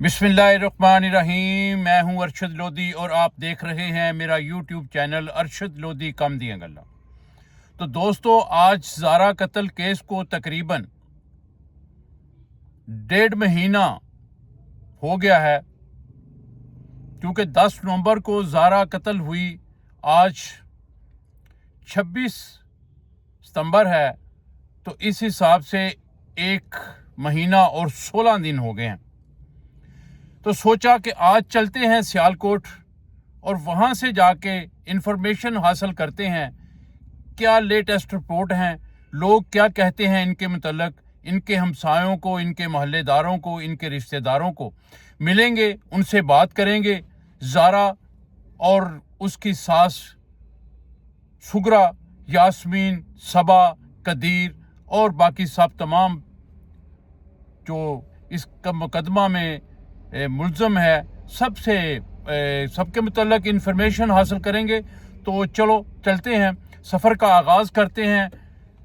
बिस्मिल्लाहिर्रहमानिर्रहीम। मैं हूं अरशद लोधी और आप देख रहे हैं मेरा यूट्यूब चैनल अरशद लोधी कम दियां गल्लां। तो दोस्तों, आज ज़ारा कत्ल केस को तकरीबन 1.5 महीना हो गया है, क्योंकि 10 नवंबर को ज़ारा कत्ल हुई। आज 26 सितंबर है, तो इस हिसाब से 1 महीना और 16 दिन हो गए हैं। तो सोचा कि आज चलते हैं सियालकोट और वहाँ से जाके इंफॉर्मेशन हासिल करते हैं, क्या लेटेस्ट रिपोर्ट हैं, लोग क्या कहते हैं इनके मुतल्लक, इनके हमसायों को, इनके महल्लेदारों को, इनके रिश्तेदारों को मिलेंगे, उनसे बात करेंगे। ज़ारा और उसकी सास सुगरा, यास्मीन, सबा, कदीर और बाकी सब तमाम जो इस मुकदमा में मुल्ज़म है, सबके मुतल्लक इंफॉर्मेशन हासिल करेंगे। तो चलो चलते हैं, सफ़र का आगाज़ करते हैं।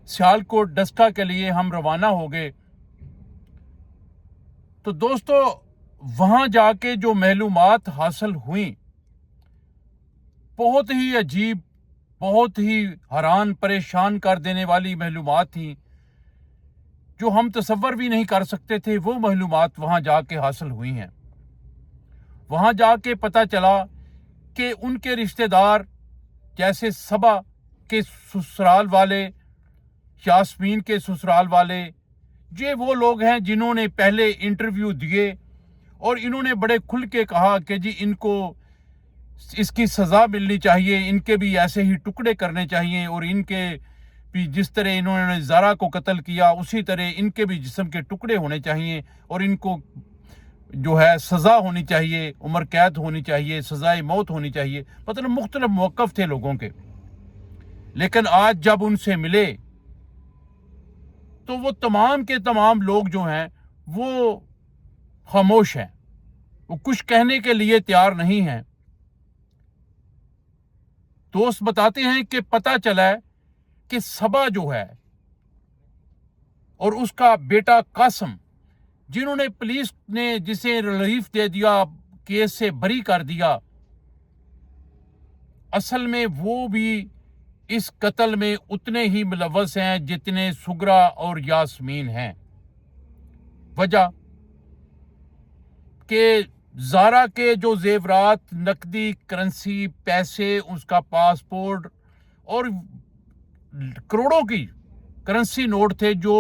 सियालकोट डस्का के लिए हम रवाना हो गए। तो दोस्तों, वहाँ जाके जो मालूमात हासिल हुई, बहुत ही अजीब, बहुत ही हैरान परेशान कर देने वाली मालूमात थी, जो हम तसव्वुर भी नहीं कर सकते थे। वो मालूमात वहाँ जाके हासिल हुई हैं। वहाँ जाके पता चला कि उनके रिश्तेदार, जैसे सबा के ससुराल वाले, यास्मीन के ससुराल वाले, ये वो लोग हैं जिन्होंने पहले इंटरव्यू दिए और इन्होंने बड़े खुल के कहा कि जी इनको इसकी सज़ा मिलनी चाहिए, इनके भी ऐसे ही टुकड़े करने चाहिए और इनके भी जिस तरह इन्होंने ज़ारा को कत्ल किया उसी तरह इनके भी जिस्म के टुकड़े होने चाहिए और इनको जो है सज़ा होनी चाहिए, उम्र कैद होनी चाहिए, सज़ाए मौत होनी चाहिए। मतलब मुख्तलिफ मौक़िफ़ थे लोगों के। लेकिन आज जब उनसे मिले तो वो तमाम के तमाम लोग जो हैं वो खामोश हैं, वो कुछ कहने के लिए तैयार नहीं हैं। दोस्त बताते हैं कि पता चला है कि सबा जो है और उसका बेटा कासिम, जिन्होंने पुलिस ने जिसे रिलीफ दे दिया, केस से बरी कर दिया, असल में वो भी इस कत्ल में उतने ही मुलव्वस हैं जितने सुगरा और यास्मीन हैं। वजह कि ज़ारा के जो जेवरात, नकदी, करेंसी, पैसे, उसका पासपोर्ट और करोड़ों की करेंसी नोट थे जो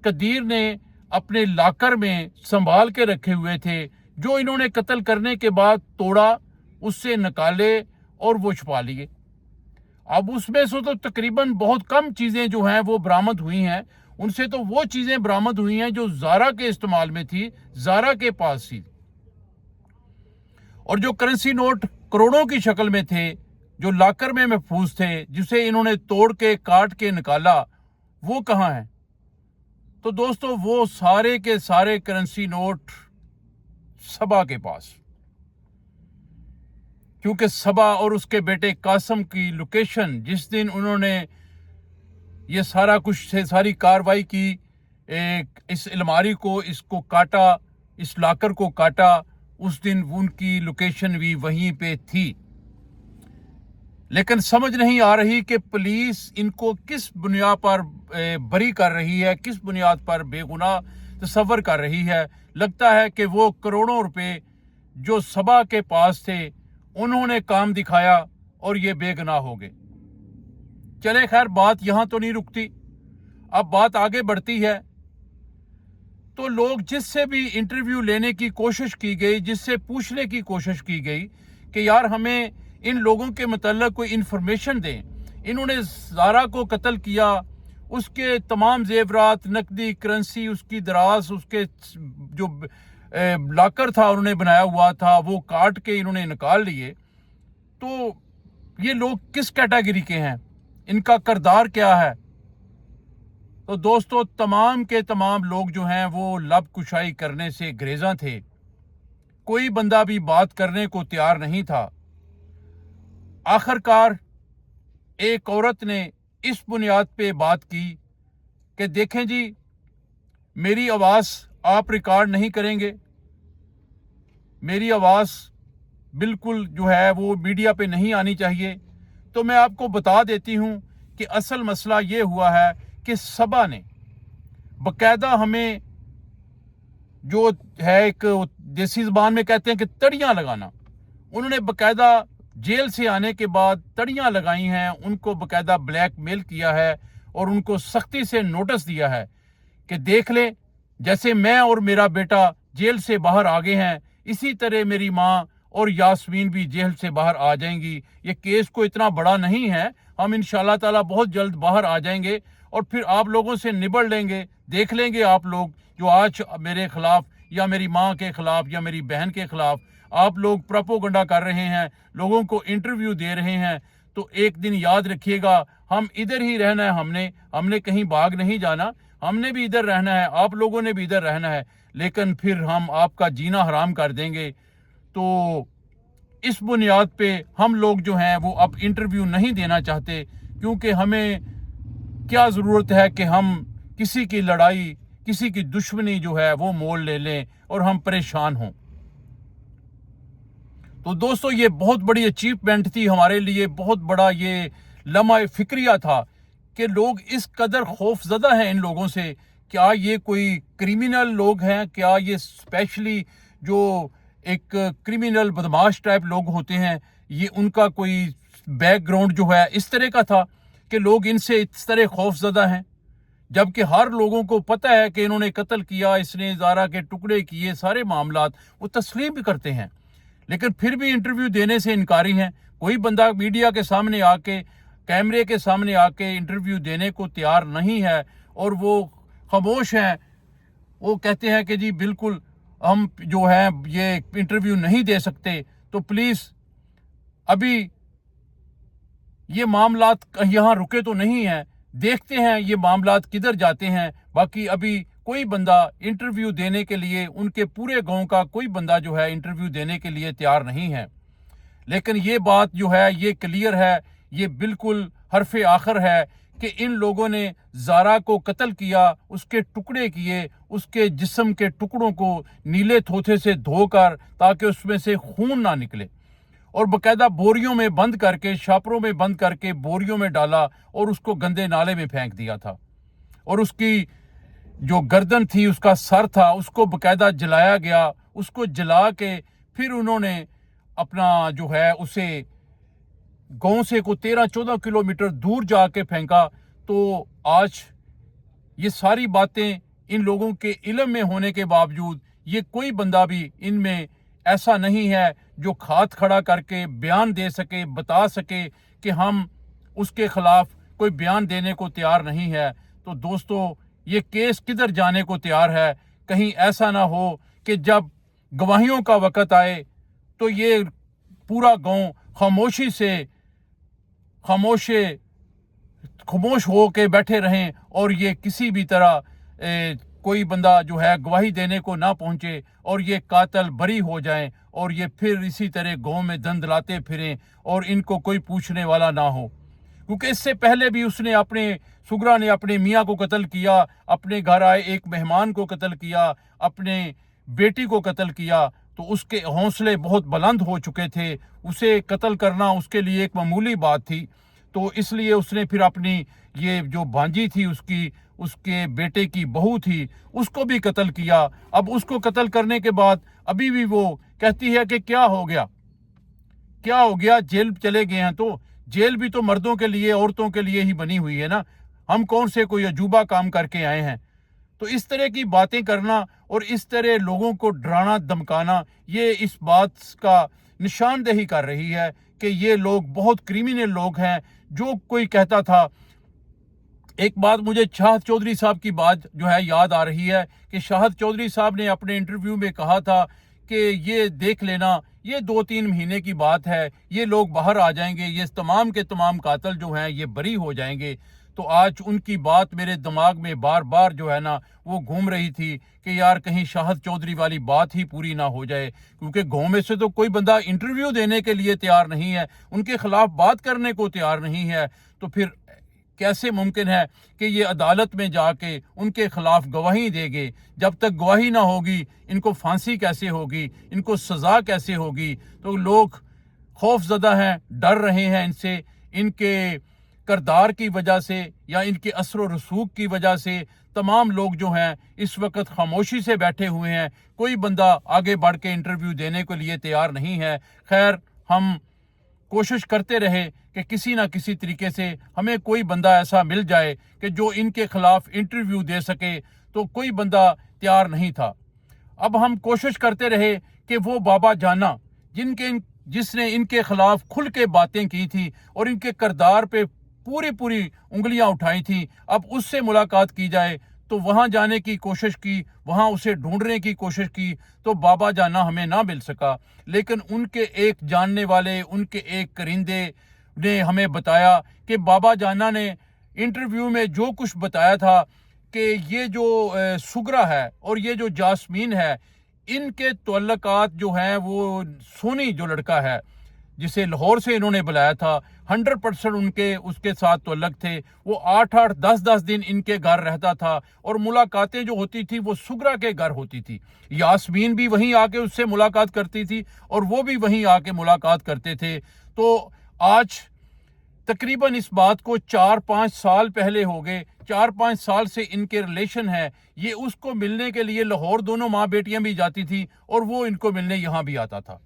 कदीर ने अपने लॉकर में संभाल के रखे हुए थे, जो इन्होंने कत्ल करने के बाद तोड़ा, उससे निकाले और वो छुपा लिए। अब उसमें से तो तकरीबन बहुत कम चीज़ें जो हैं वो बरामद हुई हैं। उनसे तो वो चीज़ें बरामद हुई हैं जो ज़ारा के इस्तेमाल में थी, ज़ारा के पास थी। और जो करेंसी नोट करोड़ों की शक्ल में थे, जो लॉकर में महफूज थे, जिसे इन्होंने तोड़ के काट के निकाला, वो कहाँ है? तो दोस्तों, वो सारे के सारे करेंसी नोट सबा के पास, क्योंकि सबा और उसके बेटे कासिम की लोकेशन, जिस दिन उन्होंने ये सारा कुछ से सारी कार्रवाई की, इस अलमारी को, इसको काटा, इस लॉकर को काटा, उस दिन उनकी लोकेशन भी वहीं पे थी। लेकिन समझ नहीं आ रही कि पुलिस इनको किस बुनियाद पर बरी कर रही है, किस बुनियाद पर बेगुनाह तस्वर कर रही है। लगता है कि वो करोड़ों रुपए जो सबा के पास थे, उन्होंने काम दिखाया और ये बेगुनाह हो गए। चले खैर, बात यहाँ तो नहीं रुकती, अब बात आगे बढ़ती है। तो लोग जिससे भी इंटरव्यू लेने की कोशिश की गई, जिससे पूछने की कोशिश की गई कि यार हमें इन लोगों के मुतल्लिक़ कोई इन्फॉर्मेशन दें, इन्होंने ज़ारा को कत्ल किया, उसके तमाम जेवरात, नकदी, करेंसी, उसकी दराज, उसके जो लॉकर था उन्होंने बनाया हुआ था, वो काट के इन्होंने निकाल लिए। तो ये लोग किस कैटेगरी के हैं, इनका किरदार क्या है? तो दोस्तों, तमाम के तमाम लोग जो हैं वो लब कुशाई करने से ग्रेज़ां थे। कोई बंदा भी बात करने को तैयार नहीं था। आखिरकार एक औरत ने इस बुनियाद पे बात की कि देखें जी, मेरी आवाज़ आप रिकॉर्ड नहीं करेंगे, मेरी आवाज़ बिल्कुल जो है वो मीडिया पे नहीं आनी चाहिए। तो मैं आपको बता देती हूँ कि असल मसला ये हुआ है कि सबा ने बाकायदा हमें जो है एक देसी ज़बान में कहते हैं कि तड़ियाँ लगाना, उन्होंने बाकायदा जेल से आने के बाद तड़ियाँ लगाई हैं, उनको बाकायदा ब्लैकमेल किया है और उनको सख्ती से नोटिस दिया है कि देख ले, जैसे मैं और मेरा बेटा जेल से बाहर आ गए हैं, इसी तरह मेरी माँ और यास्मीन भी जेल से बाहर आ जाएंगी। ये केस को इतना बड़ा नहीं है, हम इंशाल्लाह ताला बहुत जल्द बाहर आ जाएंगे और फिर आप लोगों से निबड़ लेंगे। देख लेंगे आप लोग जो आज मेरे खिलाफ या मेरी माँ के खिलाफ या मेरी बहन के खिलाफ आप लोग प्रोपोगंडा कर रहे हैं, लोगों को इंटरव्यू दे रहे हैं, तो एक दिन याद रखिएगा, हम इधर ही रहना है। हमने कहीं भाग नहीं जाना, हमने भी इधर रहना है, आप लोगों ने भी इधर रहना है, लेकिन फिर हम आपका जीना हराम कर देंगे। तो इस बुनियाद पे हम लोग जो हैं वो अब इंटरव्यू नहीं देना चाहते, क्योंकि हमें क्या ज़रूरत है कि हम किसी की लड़ाई, किसी की दुश्मनी जो है वो मोल ले लें और हम परेशान हों। तो दोस्तों, ये बहुत बड़ी अचीवमेंट थी हमारे लिए, बहुत बड़ा ये लम्हा फिक्रिया था कि लोग इस कदर खौफजदा हैं इन लोगों से। क्या ये कोई क्रिमिनल लोग हैं? क्या ये स्पेशली जो एक क्रिमिनल बदमाश टाइप लोग होते हैं, ये उनका कोई बैकग्राउंड जो है इस तरह का था कि लोग इनसे इस तरह खौफजदा हैं? जबकि हर लोगों को पता है कि इन्होंने कत्ल किया, इसने ज़ारा के टुकड़े किए, सारे मामलात वो तस्लीम भी करते हैं, लेकिन फिर भी इंटरव्यू देने से इनकारी हैं। कोई बंदा मीडिया के सामने आके, कैमरे के सामने आके इंटरव्यू देने को तैयार नहीं है और वो खामोश हैं। वो कहते हैं कि जी बिल्कुल हम जो है ये इंटरव्यू नहीं दे सकते। तो प्लीज़ अभी ये मामलात यहाँ रुके तो नहीं हैं, देखते हैं ये मामलात किधर जाते हैं। बाकी अभी कोई बंदा इंटरव्यू देने के लिए, उनके पूरे गांव का कोई बंदा जो है इंटरव्यू देने के लिए तैयार नहीं है। लेकिन ये बात जो है ये क्लियर है, ये बिल्कुल हरफे आखिर है कि इन लोगों ने ज़ारा को कत्ल किया, उसके टुकड़े किए, उसके जिस्म के टुकड़ों को नीले थोथे से धोकर ताकि उसमें से खून ना निकले, और बाकायदा बोरियों में बंद करके, शापरों में बंद करके बोरियों में डाला और उसको गंदे नाले में फेंक दिया था। और उसकी जो गर्दन थी, उसका सर था, उसको बाकायदा जलाया गया। उसको जला के फिर उन्होंने अपना जो है उसे गांव से को 13-14 किलोमीटर दूर जाके फेंका। तो आज ये सारी बातें इन लोगों के इल्म में होने के बावजूद ये कोई बंदा भी इनमें ऐसा नहीं है जो हाथ खड़ा करके बयान दे सके, बता सके कि हम उसके खिलाफ कोई बयान देने को तैयार नहीं है। तो दोस्तों, ये केस किधर जाने को तैयार है? कहीं ऐसा ना हो कि जब गवाहियों का वक़्त आए तो ये पूरा गांव खामोश हो के बैठे रहें और ये किसी भी तरह कोई बंदा जो है गवाही देने को ना पहुंचे और ये कातिल बरी हो जाएं और ये फिर इसी तरह गांव में दंदलाते फिरें और इनको कोई पूछने वाला ना हो। क्योंकि इससे पहले भी सुगरा ने अपने मियाँ को कत्ल किया, अपने घर आए एक मेहमान को कत्ल किया, अपने बेटी को कत्ल किया। तो उसके हौसले बहुत बुलंद हो चुके थे, उसे कत्ल करना उसके लिए एक मामूली बात थी। तो इसलिए उसने फिर अपनी ये जो भांजी थी, उसके बेटे की बहू थी, उसको भी कत्ल किया। अब उसको कत्ल करने के बाद अभी भी वो कहती है कि क्या हो गया, जेल चले गए हैं। तो जेल भी तो मर्दों के लिए, औरतों के लिए ही बनी हुई है ना, हम कौन से कोई अजूबा काम करके आए हैं? तो इस तरह की बातें करना और इस तरह लोगों को डराना धमकाना, ये इस बात का निशानदेही कर रही है कि ये लोग बहुत क्रिमिनल लोग हैं। जो कोई कहता था, एक बात मुझे शाहद चौधरी साहब की बात जो है याद आ रही है कि शाहद चौधरी साहब ने अपने इंटरव्यू में कहा था कि ये देख लेना, ये 2-3 महीने की बात है, ये लोग बाहर आ जाएंगे, ये तमाम के तमाम कातिल जो हैं ये बरी हो जाएंगे। तो आज उनकी बात मेरे दिमाग में बार बार जो है ना वो घूम रही थी कि यार कहीं शाहद चौधरी वाली बात ही पूरी ना हो जाए, क्योंकि गांव में से तो कोई बंदा इंटरव्यू देने के लिए तैयार नहीं है, उनके खिलाफ बात करने को तैयार नहीं है। तो फिर کیسے ممکن ہے کہ یہ عدالت میں جا کے ان کے خلاف گواہی دے گے؟ جب تک گواہی نہ ہوگی ان کو پھانسی کیسے ہوگی، ان کو سزا کیسے ہوگی؟ تو لوگ خوف زدہ ہیں، ڈر رہے ہیں ان سے، ان کے کردار کی وجہ سے یا ان کے اثر و رسوخ کی وجہ سے تمام لوگ جو ہیں اس وقت خاموشی سے بیٹھے ہوئے ہیں، کوئی بندہ آگے بڑھ کے انٹرویو دینے کے لیے تیار نہیں ہے۔ خیر، ہم کوشش کرتے رہے کہ کسی نہ کسی طریقے سے ہمیں کوئی بندہ ایسا مل جائے کہ جو ان کے خلاف انٹرویو دے سکے، تو کوئی بندہ تیار نہیں تھا۔ اب ہم کوشش کرتے رہے کہ وہ بابا جانا جس نے ان کے خلاف کھل کے باتیں کی تھی اور ان کے کردار پہ پوری انگلیاں اٹھائی تھیں، اب اس سے ملاقات کی جائے۔ تو وہاں جانے کی کوشش کی، وہاں اسے ڈھونڈنے کی کوشش کی، تو بابا جانا ہمیں نہ مل سکا۔ لیکن ان کے ایک جاننے والے، ان کے ایک کرندے نے ہمیں بتایا کہ بابا جانا نے انٹرویو میں جو کچھ بتایا تھا کہ یہ جو سگرا ہے اور یہ جو جاسمین ہے، ان کے تعلقات جو ہیں، وہ سونی جو لڑکا ہے جسے لاہور سے انہوں نے بلایا تھا، 100% ان کے اس کے ساتھ تعلق تھے۔ وہ 8 10 دن ان کے گھر رہتا تھا اور ملاقاتیں جو ہوتی تھی وہ سگرا کے گھر ہوتی تھی۔ یاسمین بھی وہیں آ کے اس سے ملاقات کرتی تھی اور وہ بھی وہیں آ کے ملاقات کرتے تھے۔ تو آج تقریباً اس بات کو 4-5 سال پہلے ہو گئے، 4-5 سال سے ان کے ریلیشن ہے۔ یہ اس کو ملنے کے لیے لاہور دونوں ماں بیٹیاں بھی جاتی تھی اور وہ ان کو ملنے یہاں بھی آتا تھا۔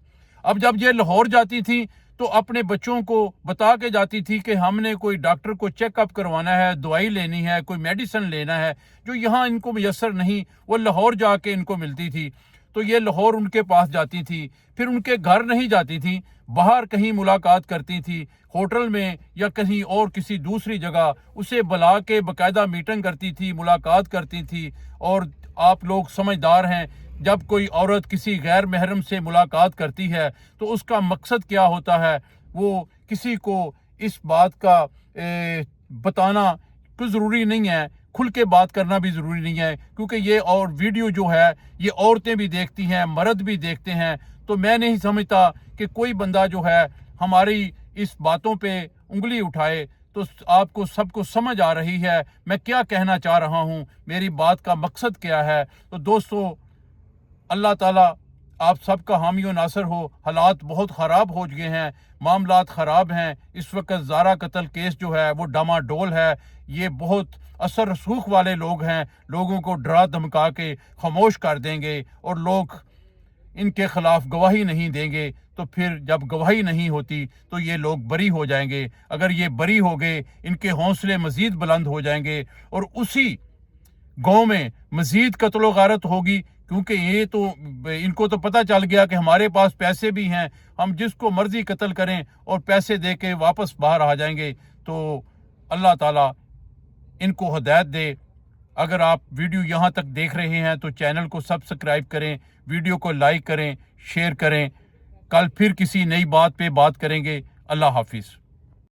اب جب یہ لاہور جاتی تھی تو اپنے بچوں کو بتا کے جاتی تھی کہ ہم نے کوئی ڈاکٹر کو چیک اپ کروانا ہے، دوائی لینی ہے، کوئی میڈیسن لینا ہے، جو یہاں ان کو میسر نہیں، وہ لاہور جا کے ان کو ملتی تھی۔ تو یہ لاہور ان کے پاس جاتی تھی، پھر ان کے گھر نہیں جاتی تھی، باہر کہیں ملاقات کرتی تھی، ہوٹل میں یا کہیں اور کسی دوسری جگہ اسے بلا کے باقاعدہ میٹنگ کرتی تھی، ملاقات کرتی تھی۔ اور آپ لوگ سمجھدار ہیں، جب کوئی عورت کسی غیر محرم سے ملاقات کرتی ہے تو اس کا مقصد کیا ہوتا ہے، وہ کسی کو اس بات کا بتانا کوئی ضروری نہیں ہے، کھل کے بات کرنا بھی ضروری نہیں ہے، کیونکہ یہ اور ویڈیو جو ہے یہ عورتیں بھی دیکھتی ہیں، مرد بھی دیکھتے ہیں۔ تو میں نہیں سمجھتا کہ کوئی بندہ جو ہے ہماری اس باتوں پہ انگلی اٹھائے۔ تو آپ کو سب کو سمجھ آ رہی ہے میں کیا کہنا چاہ رہا ہوں، میری بات کا مقصد کیا ہے۔ تو دوستو، اللہ تعالیٰ آپ سب کا حامی و ناصر ہو۔ حالات بہت خراب ہو چکے ہیں، معاملات خراب ہیں۔ اس وقت زارا قتل کیس جو ہے وہ ڈاما ڈول ہے۔ یہ بہت اثر رسوخ والے لوگ ہیں، لوگوں کو ڈرا دھمکا کے خاموش کر دیں گے اور لوگ ان کے خلاف گواہی نہیں دیں گے۔ تو پھر جب گواہی نہیں ہوتی تو یہ لوگ بری ہو جائیں گے۔ اگر یہ بری ہو گئے، ان کے حوصلے مزید بلند ہو جائیں گے اور اسی گاؤں میں مزید قتل و غارت ہوگی، کیونکہ یہ تو ان کو تو پتہ چل گیا کہ ہمارے پاس پیسے بھی ہیں، ہم جس کو مرضی قتل کریں اور پیسے دے کے واپس باہر آ جائیں گے۔ تو اللہ تعالیٰ ان کو ہدایت دے۔ اگر آپ ویڈیو یہاں تک دیکھ رہے ہیں تو چینل کو سبسکرائب کریں، ویڈیو کو لائک کریں، شیئر کریں۔ کل پھر کسی نئی بات پہ بات کریں گے۔ اللہ حافظ۔